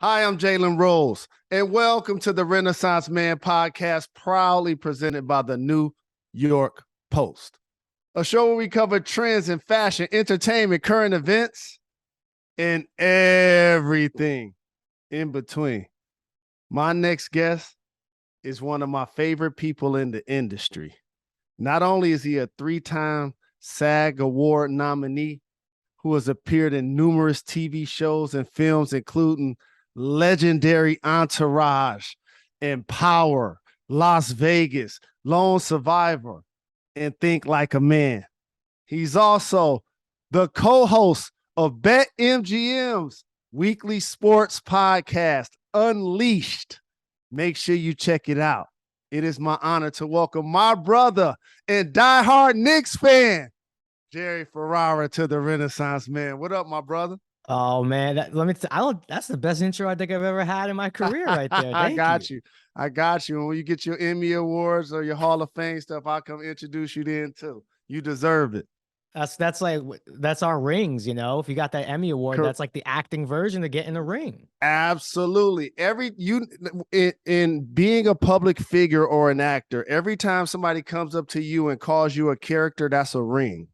Hi, I'm Jalen Rose, and welcome to the Renaissance Man podcast, proudly presented by the New York Post, a show where we cover trends in fashion, entertainment, current events, and everything in between. My next guest is one of my favorite people in the industry. Not only is he a three-time SAG Award nominee who has appeared in numerous TV shows and films, including legendary Entourage, Empower, Las Vegas, Lone Survivor, and Think Like a Man. He's also the co-host of BetMGM's weekly sports podcast, Unleashed. Make sure you check it out. It is my honor to welcome my brother and diehard Knicks fan, Jerry Ferrara, to the Renaissance Man. What up, my brother? Oh man, that's the best intro I think I've ever had in my career right there. I Thank got you. you. I got you. And when you get your Emmy Awards or your Hall of Fame stuff, I'll come introduce you then too. You deserve it. That's our rings, you know. If you got that Emmy Award, that's like the acting version of getting a ring. Absolutely. In being a public figure or an actor, every time somebody comes up to you and calls you a character, that's a ring.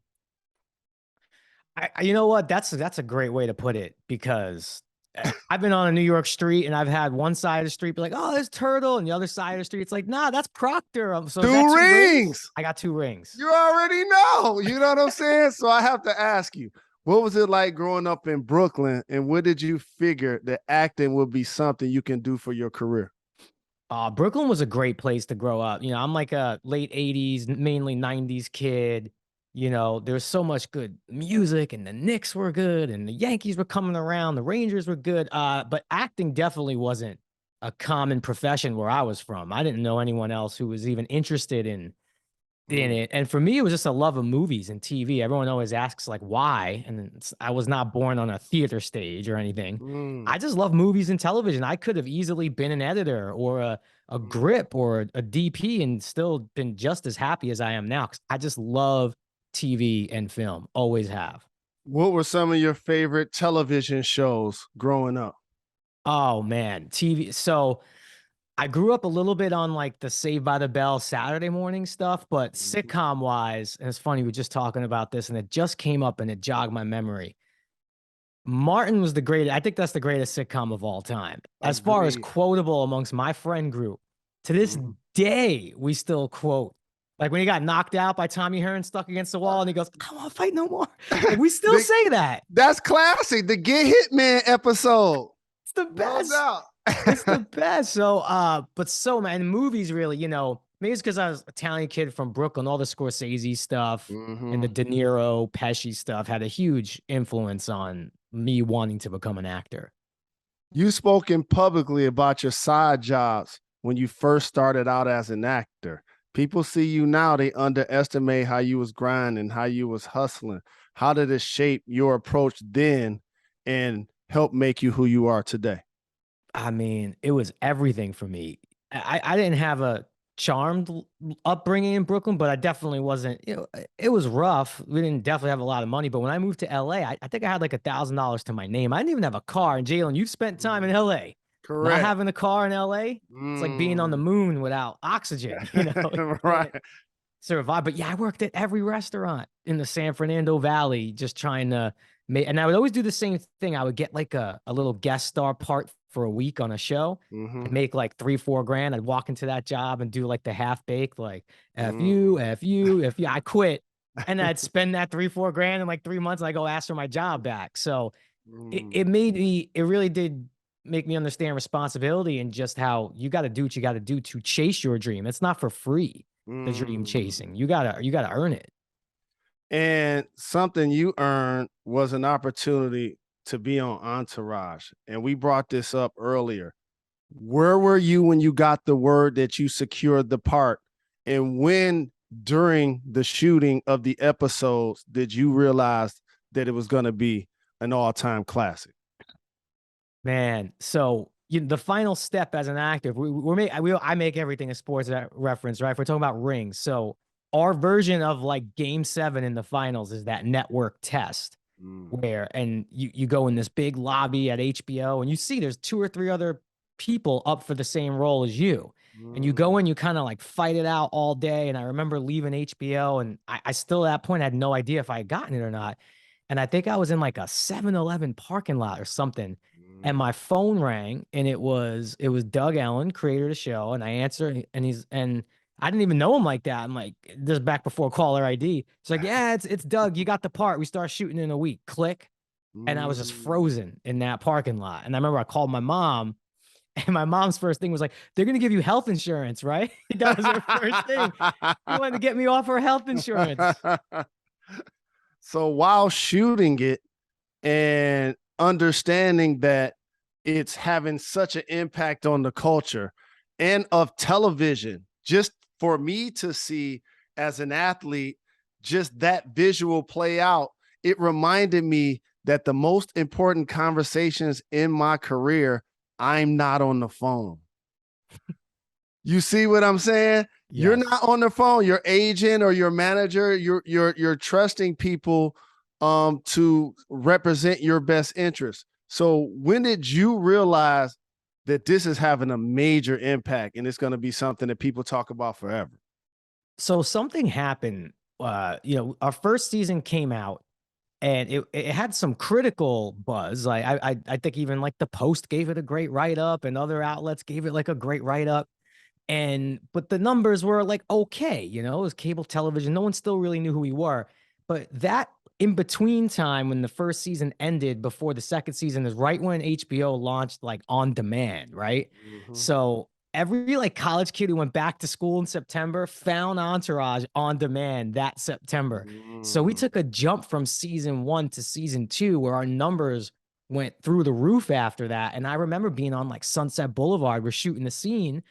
You know what? That's a great way to put it, because I've been on a New York street and I've had one side of the street be like, "Oh, there's Turtle," and the other side of the street, it's like, "Nah, that's Proctor." So two rings. I got 2 rings. You already know. You know what I'm saying? So I have to ask you, what was it like growing up in Brooklyn, and what did you figure that acting would be something you can do for your career? Brooklyn was a great place to grow up. You know, I'm like a late 80s, mainly 90s kid. You know, there's so much good music, and the Knicks were good, and the Yankees were coming around, the Rangers were good. But acting definitely wasn't a common profession where I was from. I didn't know anyone else who was even interested in it. And for me, it was just a love of movies and TV. Everyone always asks like why, and I was not born on a theater stage or anything. I just love movies and television. I could have easily been an editor or a grip or a DP and still been just as happy as I am now, because I just love TV and film. Always have. What were some of your favorite television shows growing up? Oh man, TV. So I grew up a little bit on like the Saved by the Bell Saturday morning stuff, but sitcom wise, and it's funny, we were just talking about this and it just came up and it jogged my memory. Martin was the greatest. I think that's the greatest sitcom of all time. As far as quotable amongst my friend group, to this day, we still quote. Like when he got knocked out by Tommy Hearn, stuck against the wall, and he goes, "I don't want to fight no more." Like, we still say that. That's classic. The Get Hit Man episode. It's the best. No doubt. It's the best. So, man, movies really, you know, maybe it's because I was an Italian kid from Brooklyn, all the Scorsese stuff and the De Niro, Pesci stuff had a huge influence on me wanting to become an actor. You spoken publicly about your side jobs when you first started out as an actor. People see you now, they underestimate how you was grinding, how you was hustling. How did it shape your approach then and help make you who you are today? I mean, it was everything for me. I didn't have a charmed upbringing in Brooklyn, but I definitely wasn't, you know, it was rough. We didn't definitely have a lot of money, but when I moved to LA, I think I had like $1,000 to my name. I didn't even have a car. And Jalen, you've spent time in LA. Correct. Not having a car in LA, it's like being on the moon without oxygen, you know? Right. Survive. But yeah, I worked at every restaurant in the San Fernando Valley, just trying to make, and I would always do the same thing. I would get like a little guest star part for a week on a show and make like $3-4 grand. I'd walk into that job and do like the half baked, like F you. I quit. And I'd spend that 3-4 grand in like 3 months and I go ask for my job back. So it really did make me understand responsibility and just how you got to do what you got to do to chase your dream. It's not for free. The dream chasing. You gotta earn it. And something you earned was an opportunity to be on Entourage. And we brought this up earlier. Where were you when you got the word that you secured the part? And when during the shooting of the episodes did you realize that it was going to be an all-time classic? Man, so the final step as an actor, I make everything a sports reference, right? If we're talking about rings. So our version of like game 7 in the finals is that network test. Mm, where and you go in this big lobby at HBO and you see there's two or three other people up for the same role as you. And you go in, mm, you kind of like fight it out all day. And I remember leaving HBO and I still at that point had no idea if I had gotten it or not. And I think I was in like a 7-Eleven parking lot or something. And mm. my phone rang and it was Doug Ellen, creator of the show. And I answer and I didn't even know him like that. I'm like, this is back before caller ID. It's like, yeah, it's Doug. You got the part. We start shooting in a week. Click. And I was just Mm. frozen in that parking lot. And I remember I called my mom, and my mom's first thing was like, they're gonna give you health insurance, right? That was her first thing. She wanted to get me off her health insurance. So while shooting it and understanding that it's having such an impact on the culture and of television, just for me to see as an athlete, just that visual play out, it reminded me that the most important conversations in my career, I'm not on the phone. You see what I'm saying? You're not Yes. on the phone. Your agent or your manager, you're trusting people to represent your best interest. So when did you realize that this is having a major impact and it's going to be something that people talk about forever? So something happened. Our first season came out and it had some critical buzz. Like I think even like the Post gave it a great write up and other outlets gave it like a great write up. But the numbers were like okay, it was cable television. No one still really knew who we were. But that in between time when the first season ended before the second season is right when HBO launched like on demand, right? Mm-hmm. So every like college kid who went back to school in September found Entourage on demand that September. So we Mm. took a jump from season 1 to season 2 where our numbers went through the roof after that. And I remember being on like Sunset Boulevard, we're shooting the scene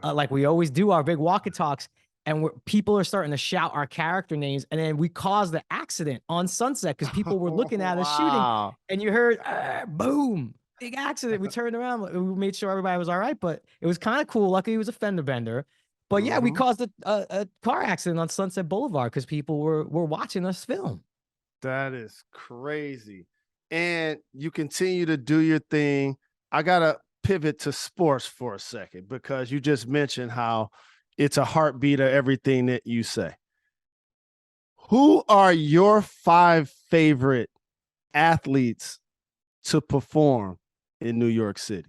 like we always do our big walk and talks, and people are starting to shout our character names, and then we caused the accident on Sunset because people were looking at us shooting, Wow. and you heard boom, big accident. We turned around, we made sure everybody was all right, but it was kind of cool. Luckily, it was a fender bender. But yeah, we Mm-hmm. caused a car accident on Sunset Boulevard because people were watching us film. That is crazy. And you continue to do your thing. I got to pivot to sports for a second because you just mentioned how it's a heartbeat of everything that you say. Who are your 5 favorite athletes to perform in New York City?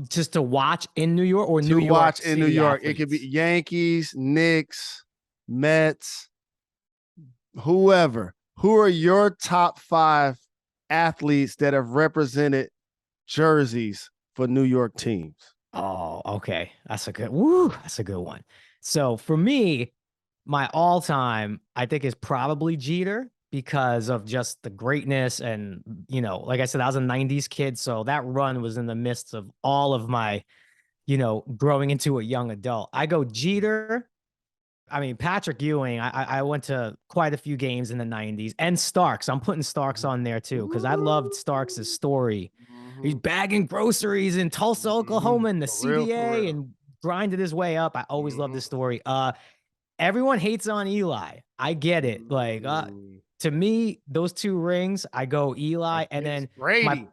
Just to watch in New York or New To York watch in New City York. It could be athletes. Yankees, Knicks, Mets, whoever. Who are your top 5 athletes that have represented jerseys for New York teams? Oh, okay. That's a good one. So for me, my all-time, I think, is probably Jeter because of just the greatness. And, like I said, I was a 90s kid. So that run was in the midst of all of my, growing into a young adult. I go Jeter. I mean, Patrick Ewing, I went to quite a few games in the 90s and Starks. I'm putting Starks on there too because I loved Starks' story. He's Mm-hmm. bagging groceries in Tulsa, Mm-hmm. Oklahoma, in the For real, for CBA real. and grinded his way up. I always loved this Mm-hmm. story. Everyone hates on Eli. I get it. Like, Mm-hmm. to me, those two rings, I go Eli, and Against then my Brady.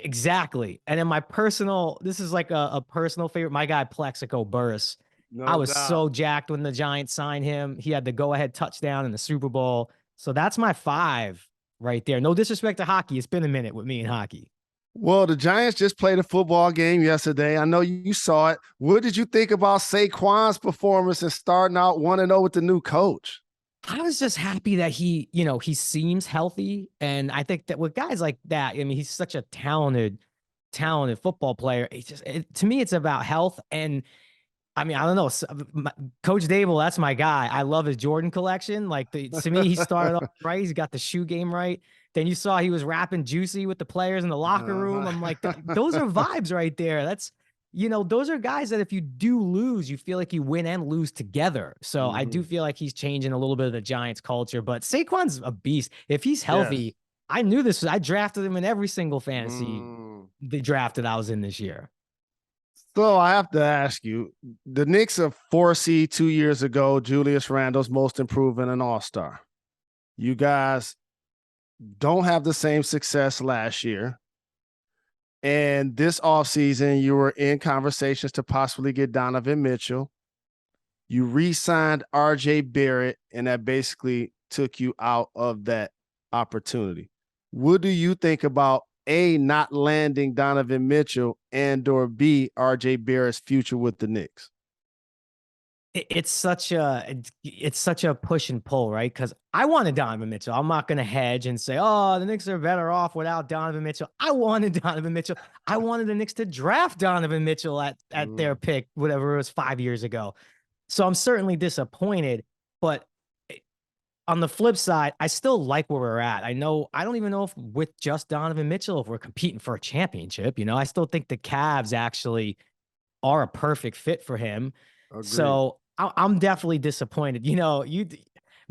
exactly, and then my personal. This is like a personal favorite. My guy Plexico Burris. I No was doubt. so jacked when the Giants signed him. He had the go-ahead touchdown in the Super Bowl. So that's my 5 right there. No disrespect to hockey. It's been a minute with me in hockey. Well, the Giants just played a football game yesterday. I know you saw it. What did you think about Saquon's performance and starting out 1-0 with the new coach? I was just happy that he seems healthy. And I think that with guys like that, I mean, he's such a talented football player. To me, it's about health. And I mean, I don't know. Coach Dable, that's my guy. I love his Jordan collection. Like to me, he started off right. He's got the shoe game right. Then you saw he was rapping juicy with the players in the locker room. I'm like, those are vibes right there. Those are guys that if you do lose, you feel like you win and lose together. So I do Mm-hmm. feel like he's changing a little bit of the Giants culture. But Saquon's a beast. If he's Yes. healthy, I knew this. I drafted him in every single fantasy Mm. the draft that I was in this year. So I have to ask you, the Knicks of 4 seed 2 years ago, Julius Randle's most improved and an all-star. You guys don't have the same success last year. And this offseason, you were in conversations to possibly get Donovan Mitchell. You re-signed RJ Barrett, and that basically took you out of that opportunity. What do you think about A, not landing Donovan Mitchell, and or B, RJ Barrett's future with the Knicks? It's such a push and pull, right? Because I wanted Donovan Mitchell. I'm not going to hedge and say, oh, the Knicks are better off without Donovan Mitchell. I wanted Donovan Mitchell. I wanted the Knicks to draft Donovan Mitchell at their pick, whatever it was 5 years ago. So I'm certainly disappointed, but on the flip side, I still like where we're at. I don't even know if with just Donovan Mitchell, if we're competing for a championship, I still think the Cavs actually are a perfect fit for him. Agreed. So I'm definitely disappointed.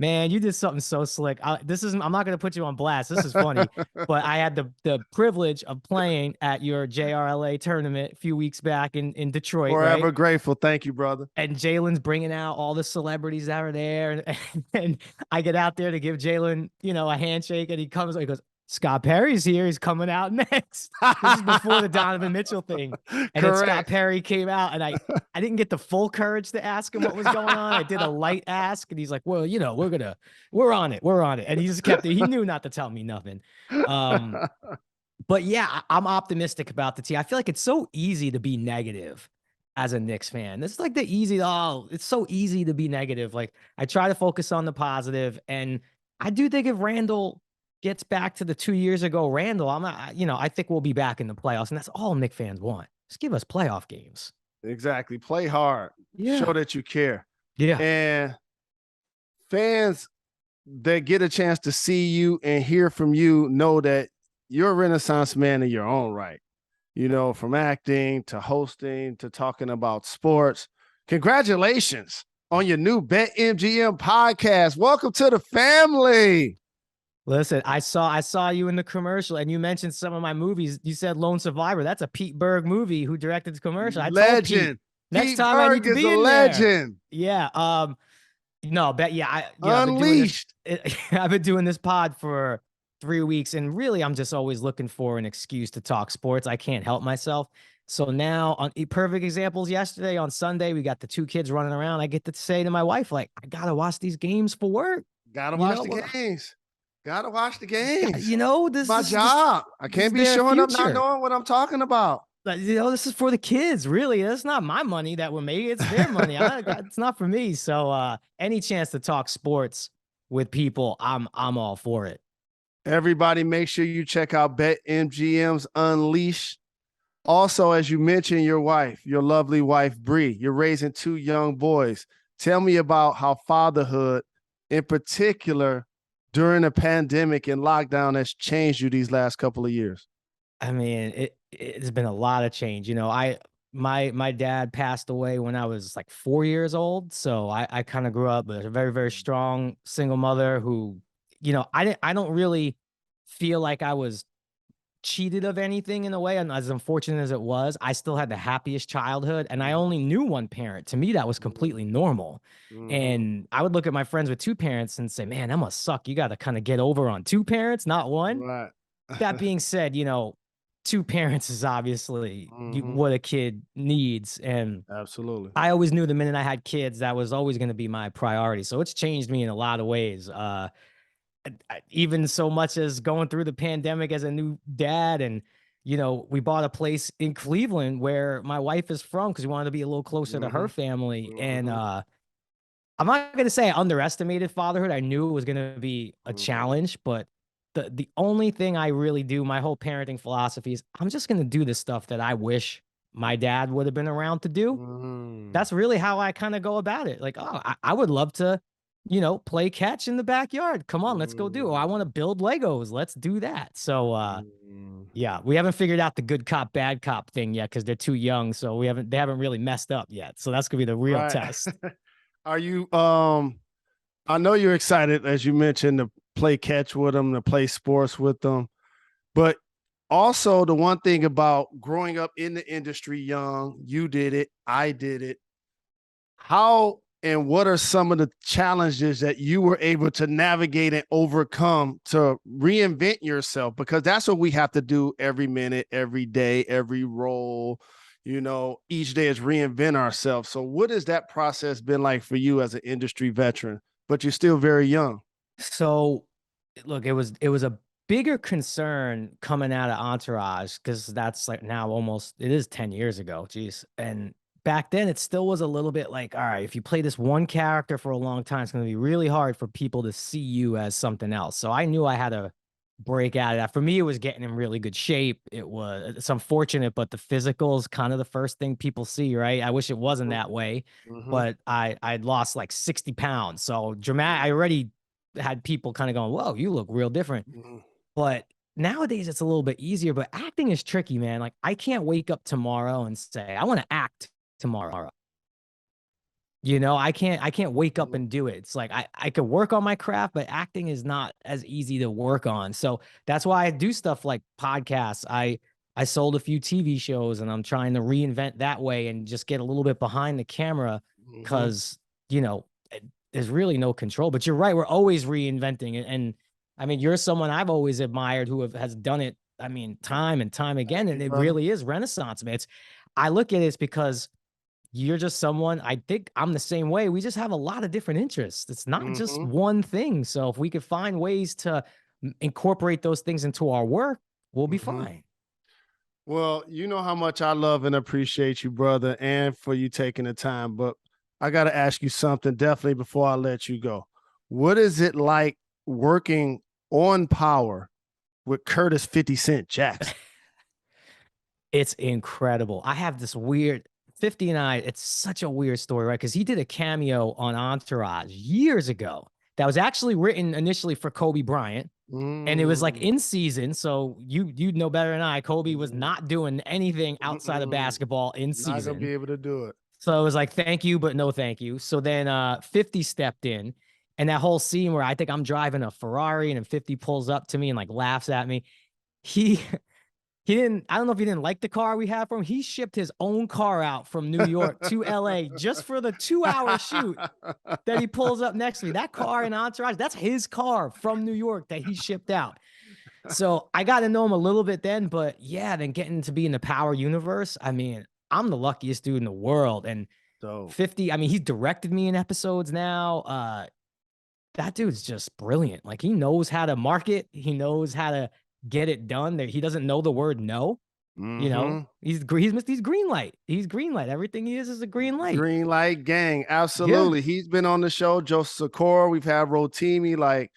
Man, you did something so slick. I'm not going to put you on blast. This is funny, but I had the privilege of playing at your JRLA tournament a few weeks back in Detroit. Forever right? grateful. Thank you, brother. And Jalen's bringing out all the celebrities that are there. And I get out there to give Jalen, a handshake, and he goes, Scott Perry's here. He's coming out next. This is before the Donovan Mitchell thing. And then Scott Perry came out, and I didn't get the full courage to ask him what was going on. I did a light ask, and he's like, well, we're on it. And he just kept it. He knew not to tell me nothing. But yeah, I'm optimistic about the team. I feel like it's so easy to be negative as a Knicks fan. This is like it's so easy to be negative. Like, I try to focus on the positive, and I do think if Randall gets back to the 2 years ago Randall, I think we'll be back in the playoffs, and that's all Knicks fans want. Just give us playoff games. Exactly. Play hard. Yeah. Show that you care. Yeah. And fans that get a chance to see you and hear from you know that you're a Renaissance man in your own right. From acting to hosting to talking about sports. Congratulations on your new BetMGM podcast. Welcome to the family. Listen, I saw you in the commercial, and you mentioned some of my movies. You said Lone Survivor. That's a Pete Berg movie. Who directed the commercial? Legend. Next time Berg I need to be in legend. There. Yeah. No, Unleashed. I've been doing this pod for 3 weeks, and really, I'm just always looking for an excuse to talk sports. I can't help myself. So now, on perfect examples, yesterday on Sunday, we got the 2 kids running around. I get to say to my wife, like, I gotta watch these games for work. Gotta watch the games. Gotta watch the games. This is my job. I can't be showing up not knowing what I'm talking about. This is for the kids. Really, that's not my money that we're making. It's their money. It's not for me. So any chance to talk sports with people, I'm all for it. Everybody, make sure you check out BetMGM's Unleash. Also, as you mentioned, your lovely wife, Bree, you're raising 2 young boys. Tell me about how fatherhood, in particular, during the pandemic and lockdown, has changed you these last couple of years. I mean, it's been a lot of change. My dad passed away when I was like 4 years old. So I kind of grew up with a very, very strong single mother who, I don't really feel like I was cheated of anything in a way. And as unfortunate as it was, I still had the happiest childhood, and I only knew one parent. To me, that was completely normal. And I would look at my friends with 2 parents and say, man, that must suck. You got to kind of get over on 2 parents, not one. Right. That being said, 2 parents is obviously what a kid needs. And absolutely, I always knew the minute I had kids, that was always going to be my priority. So it's changed me in a lot of ways. Even so much as going through the pandemic as a new dad. And, we bought a place in Cleveland where my wife is from, because we wanted to be a little closer to her family. And I'm not going to say I underestimated fatherhood. I knew it was going to be a challenge, but the only thing I really do, my whole parenting philosophy is I'm just going to do the stuff that I wish my dad would have been around to do. That's really how I kind of go about it. Like, I would love to, play catch in the backyard. Come on, let's go do it. I want to build Legos. Let's do that. So, yeah, we haven't figured out the good cop, bad cop thing yet, because they're too young. So they haven't really messed up yet. So that's gonna be the real test. Are you, I know you're excited, as you mentioned, to play catch with them, to play sports with them. But also the one thing about growing up in the industry young, you did it, I did it. How And what are some of the challenges that you were able to navigate and overcome to reinvent yourself? Because that's what we have to do every minute, every day, every role. Each day is reinvent ourselves. So what has that process been like for you as an industry veteran, but you're still very young? So look, it was a bigger concern coming out of Entourage because that's like now almost it is 10 years ago. Geez. And back then it still was a little bit like, all right, if you play this one character for a long time, it's going to be really hard for people to see you as something else. So I knew I had to break out of that. For me, it was getting in really good shape. It's unfortunate, but the physical is kind of the first thing people see, right? I wish it wasn't that way, Mm-hmm. but I'd lost like 60 pounds. So dramatic. I already had people kind of going, whoa, you look real different. Mm-hmm. But nowadays it's a little bit easier, but acting is tricky, man. Like I can't wake up tomorrow and say, I want to act tomorrow. I can't wake up and do it. It's like I could work on my craft, but acting is not as easy to work on. So that's why I do stuff like podcasts. I sold a few TV shows and I'm trying to reinvent that way and just get a little bit behind the camera Mm-hmm. because, there's really no control. But you're right, we're always reinventing it. And I mean, you're someone I've always admired who has done it, I mean, time and time again. Thank And you, it brother. really is Renaissance, man. I look at it as because you're just someone, I think I'm the same way. We just have a lot of different interests. It's not just Mm-hmm. one thing. So if we could find ways to incorporate those things into our work, we'll be Mm-hmm. fine. Well, you know how much I love and appreciate you, brother, and for you taking the time. But I got to ask you something definitely before I let you go. What is it like working on Power with Curtis 50 Cent Jackson? It's incredible. I have this weird 59. It's such a weird story, right? Because he did a cameo on Entourage years ago that was actually written initially for Kobe Bryant. And it was like Mm, in season. So you'd know better than I. Kobe was mm, not doing anything outside of mm. basketball in Not gonna season. be able to do it. So it was like, thank you, but no thank you. So then 50 stepped in. And that whole scene where I think I'm driving a Ferrari and then 50 pulls up to me and like laughs at me. He he didn't, I don't know if he didn't like the car we had for him. He shipped his own car out from New York to LA just for the 2 hour shoot that he pulls up next to me. That car in Entourage, that's his car from New York that he shipped out. So I got to know him a little bit then, but yeah, then getting to be in the Power universe. I mean, I'm the luckiest dude in the world. And So 50, I mean, he's directed me in episodes now. That dude's just brilliant. Like he knows how to market, he knows how to get it done. That he doesn't know the word no. mm-hmm. He's green light. He's green light. Everything he is a green light. Green Light Gang. Yeah. Absolutely. He's been on the show. Joe Sikora. We've had Rotimi. Like,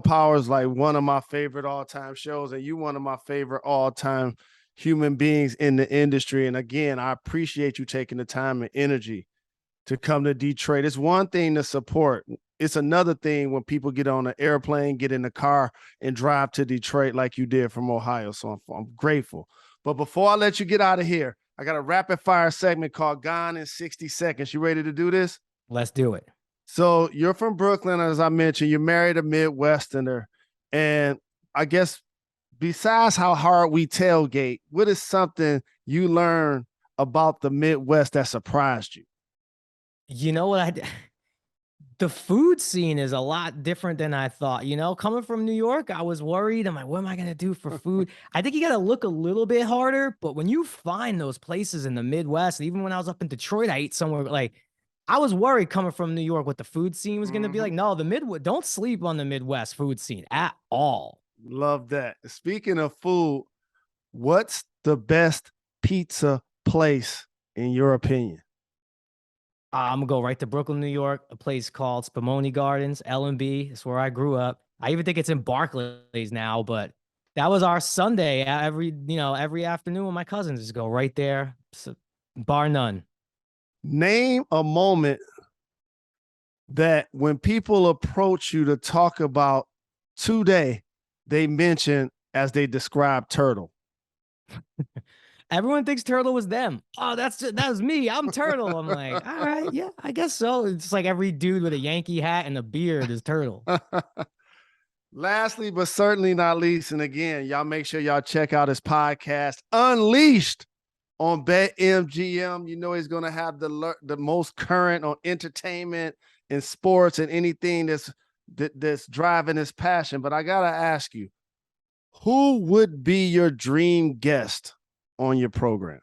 Power's like one of my favorite all-time shows, and you one of my favorite all-time human beings in the industry. And again, I appreciate you taking the time and energy to come to Detroit. It's one thing to support. It's another thing when people get on an airplane, get in the car, and drive to Detroit like you did from Ohio. So I'm grateful. But before I let you get out of here, I got a rapid fire segment called Gone in 60 Seconds. You ready to do this? Let's do it. So you're from Brooklyn, as I mentioned. You're married a Midwesterner. And I guess besides how hard we tailgate, what is something you learned about the Midwest that surprised you? You know what the food scene is a lot different than I thought. Coming from New York, I was worried. I'm like, what am I gonna do for food? I think you gotta look a little bit harder, but when you find those places in the Midwest, even when I was up in Detroit, I ate somewhere like I was worried coming from New York what the food scene was gonna be like. Mm-hmm. No, the Midwest, don't sleep on the Midwest food scene at all. Love that. Speaking of food, what's the best pizza place in your opinion? I'm gonna go right to Brooklyn, New York, a place called Spumoni Gardens, L&B. It's where I grew up. I even think it's in Barclays now, but that was our Sunday every afternoon with my cousins. Just go right there, so, bar none. Name a moment that when people approach you to talk about today, they mention as they describe Turtle. Everyone thinks Turtle was them. Oh, that was me. I'm Turtle. I'm like, all right, yeah, I guess so. It's like every dude with a Yankee hat and a beard is Turtle. Lastly, but certainly not least, and again, y'all make sure y'all check out his podcast, Unleashed, on BetMGM. You know he's going to have the most current on entertainment and sports and anything that's driving his passion. But I got to ask you, who would be your dream guest on your program?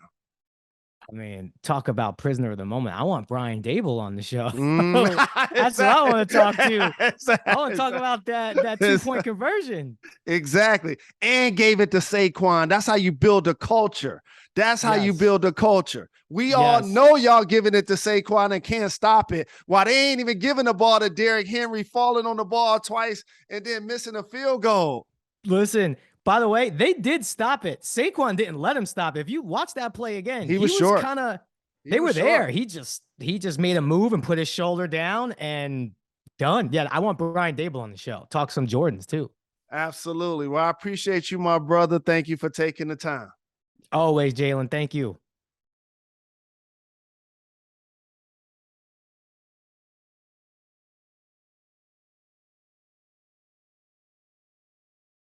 I mean, talk about prisoner of the moment. I want Brian Dable on the show. That's Exactly. what I want to talk to. Exactly. I want to talk about that 2-point conversion. Exactly. And gave it to Saquon. That's how you build a culture. That's how you build a culture. We all know y'all giving it to Saquon and can't stop it. While they ain't even giving the ball to Derrick Henry, falling on the ball twice and then missing a field goal. Listen, by the way, they did stop it. Saquon didn't let him stop it. If you watch that play again, he was short. Kind of, they were there. He just made a move and put his shoulder down and done. Yeah, I want Brian Dable on the show. Talk some Jordans too. Absolutely. Well, I appreciate you, my brother. Thank you for taking the time. Always, Jalen. Thank you.